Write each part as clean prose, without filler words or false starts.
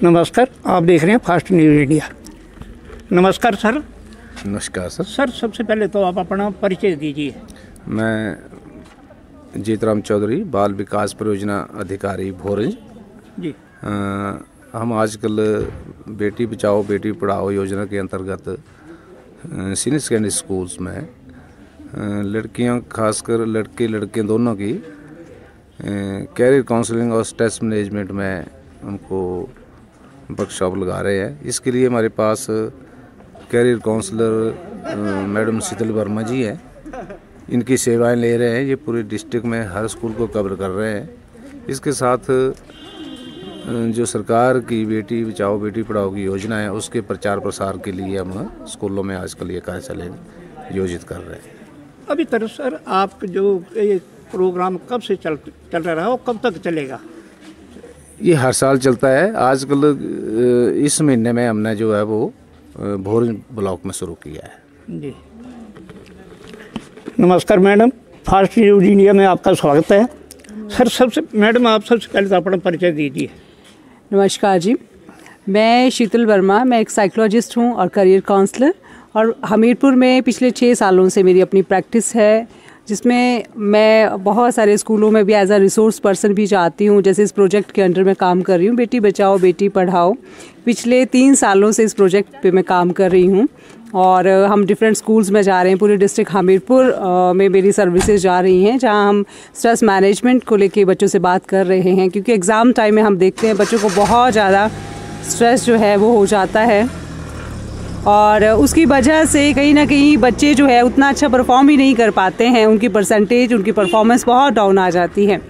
नमस्कार, आप देख रहे हैं फास्ट न्यूज़ इंडिया। नमस्कार सर। नमस्कार सर। सर सबसे पहले तो आप अपना परिचय दीजिए। मैं जीतराम चौधरी, बाल विकास परियोजना अधिकारी भोरंज जी। हम आजकल बेटी बचाओ बेटी पढ़ाओ योजना के अंतर्गत सीनियर सेकेंडरी स्कूल्स में लड़कियों खासकर लड़के लड़कियां दोनों की कैरियर काउंसलिंग और स्ट्रेस मैनेजमेंट में उनको वर्कशॉप लगा रहे हैं। इसके लिए हमारे पास कैरियर काउंसलर मैडम शीतल वर्मा जी हैं, इनकी सेवाएं ले रहे हैं। ये पूरे डिस्ट्रिक्ट में हर स्कूल को कवर कर रहे हैं। इसके साथ जो सरकार की बेटी बचाओ बेटी पढ़ाओ की योजना है उसके प्रचार प्रसार के लिए हम स्कूलों में आजकल ये कार्यशाला आयोजित कर रहे हैं। अभी तक सर आप जो ये प्रोग्राम कब से चल रहा है और कब तक चलेगा? ये हर साल चलता है। आजकल इस महीने में हमने जो है वो भोरंज ब्लॉक में शुरू किया है। जी। नमस्कार मैडम, फास्ट न्यूज़ इंडिया में आपका स्वागत है। सर मैडम आप सबसे पहले तो अपना परिचय दीजिए। नमस्कार जी, मैं शीतल वर्मा, मैं एक साइकोलॉजिस्ट हूँ और करियर काउंसलर, और हमीरपुर में पिछले 6 सालों से मेरी अपनी प्रैक्टिस है, जिसमें मैं बहुत सारे स्कूलों में भी एज अ रिसोर्स पर्सन भी जाती हूँ। जैसे इस प्रोजेक्ट के अंडर मैं काम कर रही हूँ, बेटी बचाओ बेटी पढ़ाओ। पिछले 3 सालों से इस प्रोजेक्ट पे मैं काम कर रही हूँ और हम डिफरेंट स्कूल्स में जा रहे हैं। पूरे डिस्ट्रिक्ट हमीरपुर में मेरी सर्विसेज जा रही हैं, जहाँ हम स्ट्रेस मैनेजमेंट को लेके बच्चों से बात कर रहे हैं, क्योंकि एग्ज़ाम टाइम में हम देखते हैं बच्चों को बहुत ज़्यादा स्ट्रेस जो है वो हो जाता है, और उसकी वजह से कहीं ना कहीं बच्चे जो है उतना अच्छा परफॉर्म ही नहीं कर पाते हैं। उनकी परसेंटेज, उनकी परफॉर्मेंस बहुत डाउन आ जाती है,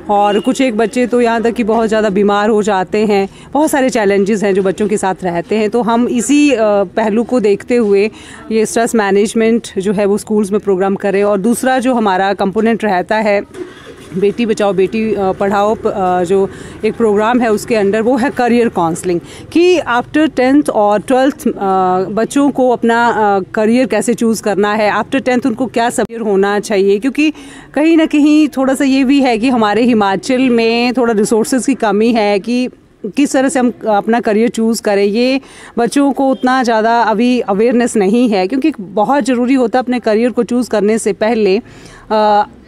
और कुछ एक बच्चे तो यहाँ तक कि बहुत ज़्यादा बीमार हो जाते हैं। बहुत सारे चैलेंजेस हैं जो बच्चों के साथ रहते हैं। तो हम इसी पहलू को देखते हुए ये स्ट्रेस मैनेजमेंट जो है वो स्कूल्स में प्रोग्राम करें। और दूसरा जो हमारा कंपोनेंट रहता है बेटी बचाओ बेटी पढ़ाओ जो एक प्रोग्राम है, उसके अंडर वो है करियर काउंसलिंग, कि आफ्टर 10th और 12th बच्चों को अपना करियर कैसे चूज़ करना है, आफ्टर 10th उनको क्या सब्जेक्ट होना चाहिए। क्योंकि कहीं ना कहीं थोड़ा सा ये भी है कि हमारे हिमाचल में थोड़ा रिसोर्सेज की कमी है कि किस तरह से हम अपना करियर चूज़ करें। ये बच्चों को उतना ज़्यादा अभी अवेयरनेस नहीं है, क्योंकि बहुत ज़रूरी होता है अपने करियर को चूज़ करने से पहले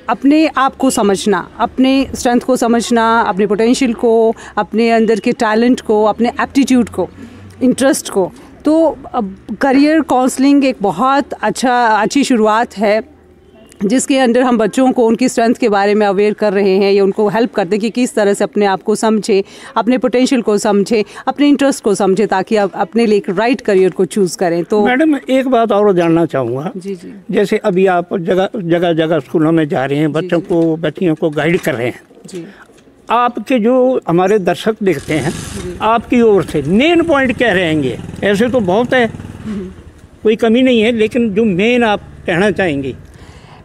अपने आप को समझना, अपने स्ट्रेंथ को समझना, अपने पोटेंशियल को, अपने अंदर के टैलेंट को, अपने एप्टीट्यूड को, इंटरेस्ट को। तो करियर काउंसलिंग एक बहुत अच्छी शुरुआत है, जिसके अंदर हम बच्चों को उनकी स्ट्रेंथ के बारे में अवेयर कर रहे हैं, या उनको हेल्प करते हैं कि किस तरह से अपने आप को समझे, अपने पोटेंशियल को समझे, अपने इंटरेस्ट को समझे, ताकि आप अपने लिए एक राइट करियर को चूज़ करें। तो मैडम एक बात और जानना चाहूँगा। जी जी। जैसे अभी आप जगह जगह स्कूलों में जा रहे हैं, बच्चों को बच्चियों को गाइड कर रहे हैं जी। आपके जो हमारे दर्शक देखते हैं, आपकी ओर से मेन पॉइंट क्या रहेंगे? ऐसे तो बहुत है, कोई कमी नहीं है, लेकिन जो मेन आप कहना चाहेंगे।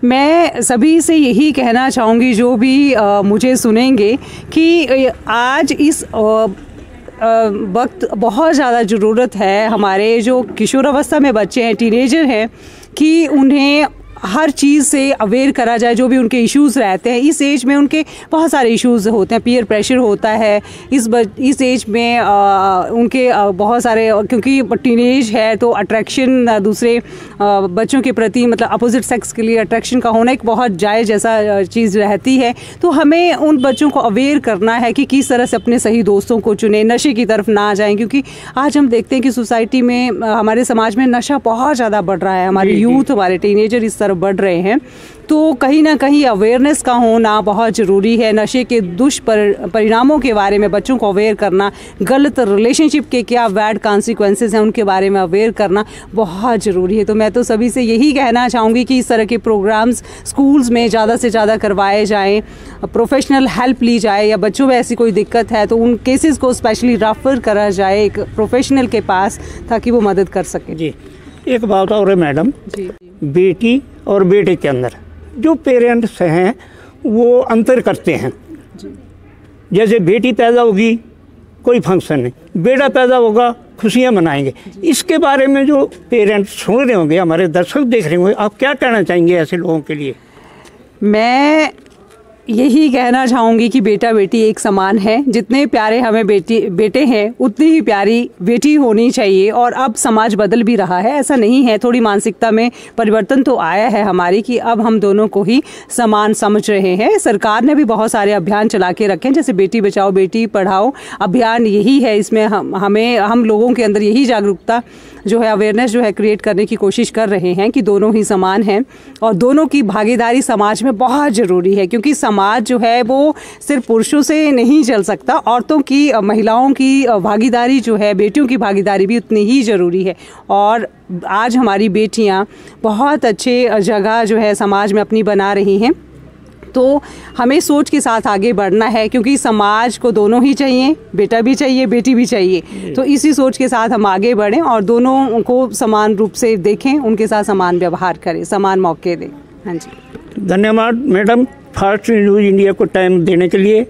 मैं सभी से यही कहना चाहूँगी जो भी मुझे सुनेंगे, कि आज इस वक्त बहुत ज़्यादा ज़रूरत है हमारे जो किशोरावस्था में बच्चे हैं, टीनेजर हैं, कि उन्हें हर चीज़ से अवेयर करा जाए। जो भी उनके इश्यूज़ रहते हैं, इस एज में उनके बहुत सारे इश्यूज़ होते हैं, पीयर प्रेशर होता है इस एज में उनके बहुत सारे, क्योंकि टीनेज है तो अट्रैक्शन दूसरे बच्चों के प्रति, मतलब अपोजिट सेक्स के लिए अट्रैक्शन का होना एक बहुत जायज़ जैसा चीज़ रहती है। तो हमें उन बच्चों को अवेयर करना है कि किस तरह से अपने सही दोस्तों को चुने, नशे की तरफ ना जाएं, क्योंकि आज हम देखते हैं कि सोसाइटी में, हमारे समाज में नशा बहुत ज़्यादा बढ़ रहा है। हमारे यूथ, हमारे टीनेजर इस बढ़ रहे हैं। तो कहीं ना कहीं अवेयरनेस का होना बहुत ज़रूरी है। नशे के दुष्परिणामों के बारे में बच्चों को अवेयर करना, गलत रिलेशनशिप के क्या बैड कॉन्सिक्वेंसेस हैं उनके बारे में अवेयर करना बहुत ज़रूरी है। तो मैं तो सभी से यही कहना चाहूँगी कि इस तरह के प्रोग्राम्स स्कूल्स में ज़्यादा से ज़्यादा करवाए जाएँ, प्रोफेशनल हेल्प ली जाए, या बच्चों में ऐसी कोई दिक्कत है तो उन केसेस को स्पेशली रेफर करा जाए एक प्रोफेशनल के पास, ताकि वो मदद कर सके। जी। एक बात और है मैडम जी, बेटी और बेटे के अंदर जो पेरेंट्स हैं वो अंतर करते हैं। जैसे बेटी पैदा होगी कोई फंक्शन नहीं, बेटा पैदा होगा खुशियाँ मनाएंगे। इसके बारे में जो पेरेंट्स सुन रहे होंगे, हमारे दर्शक देख रहे होंगे, आप क्या कहना चाहेंगे ऐसे लोगों के लिए? मैं यही कहना चाहूँगी कि बेटा बेटी एक समान है। जितने प्यारे हमें बेटे हैं उतनी ही प्यारी बेटी होनी चाहिए। और अब समाज बदल भी रहा है, ऐसा नहीं है, थोड़ी मानसिकता में परिवर्तन तो आया है हमारी कि अब हम दोनों को ही समान समझ रहे हैं। सरकार ने भी बहुत सारे अभियान चला के रखे हैं, जैसे बेटी बचाओ बेटी पढ़ाओ अभियान। यही है, इसमें हम लोगों के अंदर यही जागरूकता जो है, अवेयरनेस जो है क्रिएट करने की कोशिश कर रहे हैं कि दोनों ही समान हैं और दोनों की भागीदारी समाज में बहुत ज़रूरी है। क्योंकि समाज जो है वो सिर्फ पुरुषों से नहीं चल सकता, औरतों की, महिलाओं की भागीदारी जो है, बेटियों की भागीदारी भी उतनी ही ज़रूरी है। और आज हमारी बेटियां बहुत अच्छे जगह जो है समाज में अपनी बना रही हैं। तो हमें सोच के साथ आगे बढ़ना है, क्योंकि समाज को दोनों ही चाहिए, बेटा भी चाहिए बेटी भी चाहिए। तो इसी सोच के साथ हम आगे बढ़ें और दोनों को समान रूप से देखें, उनके साथ समान व्यवहार करें, समान मौके दें। हाँ जी, धन्यवाद मैडम फास्ट न्यूज़ इंडिया को टाइम देने के लिए।